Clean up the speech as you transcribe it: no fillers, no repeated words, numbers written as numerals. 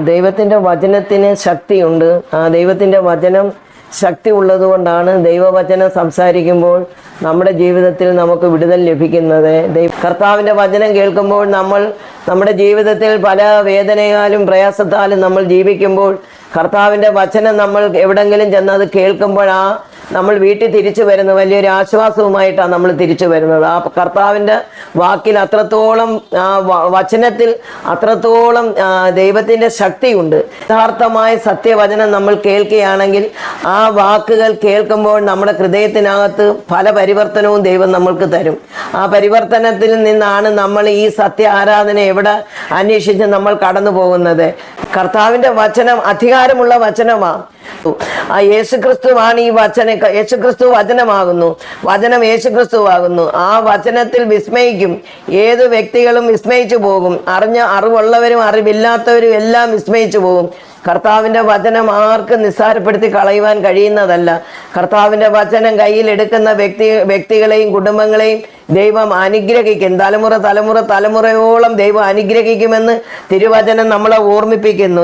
ദൈവത്തിൻ്റെ വചനത്തിന് ശക്തിയുണ്ട്. ആ ദൈവത്തിൻ്റെ വചനം ശക്തി ഉള്ളതുകൊണ്ടാണ് ദൈവവചനം സംസാരിക്കുമ്പോൾ നമ്മുടെ ജീവിതത്തിൽ നമുക്ക് വിടുതൽ ലഭിക്കുന്നത്. കർത്താവിൻ്റെ വചനം കേൾക്കുമ്പോൾ നമ്മുടെ ജീവിതത്തിൽ പല വേദനയാലും പ്രയാസത്താലും നമ്മൾ ജീവിക്കുമ്പോൾ കർത്താവിൻ്റെ വചനം നമ്മൾ എവിടെങ്കിലും ചെന്ന് അത് കേൾക്കുമ്പോൾ നമ്മൾ വീട്ടിൽ തിരിച്ചു വരുന്നത് വലിയൊരു ആശ്വാസവുമായിട്ടാണ് നമ്മൾ തിരിച്ചു വരുന്നത്. ആ കർത്താവിൻ്റെ വാക്കിൽ അത്രത്തോളം, ആ വചനത്തിൽ അത്രത്തോളം ദൈവത്തിൻ്റെ ശക്തിയുണ്ട്. യഥാർത്ഥമായ സത്യവചനം നമ്മൾ കേൾക്കുകയാണെങ്കിൽ ആ വാക്കുകൾ കേൾക്കുമ്പോൾ നമ്മുടെ ഹൃദയത്തിനകത്ത് പല പരിവർത്തനവും ദൈവം നമ്മൾക്ക് തരും. ആ പരിവർത്തനത്തിൽ നിന്നാണ് നമ്മൾ ഈ സത്യ ആരാധന എവിടെ അന്വേഷിച്ച് നമ്മൾ കടന്നു പോകുന്നത്. കർത്താവിൻ്റെ വചനം അധികാരമുള്ള വചനമാണ്. ആ യേശുക്രിസ്തുവാണ് ഈ വചനം. യേശുക്രിസ്തു വചനമാകുന്നു, വചനം യേശുക്രിസ്തുവാകുന്നു. ആ വചനത്തിൽ വിസ്മയിക്കും. ഏത് വ്യക്തികളും വിസ്മയിച്ചു പോകും. അറിവുള്ളവരും അറിവില്ലാത്തവരും എല്ലാം വിസ്മയിച്ചു പോകും. കർത്താവിൻ്റെ വചനം ആർക്കും നിസ്സാരപ്പെടുത്തി കളയുവാൻ കഴിയുന്നതല്ല. കർത്താവിൻ്റെ വചനം കയ്യിലെടുക്കുന്ന വ്യക്തികളെയും കുടുംബങ്ങളെയും ദൈവം അനുഗ്രഹിക്കും. തലമുറയോളം ദൈവം അനുഗ്രഹിക്കുമെന്ന് തിരുവചനം നമ്മളെ ഓർമ്മിപ്പിക്കുന്നു.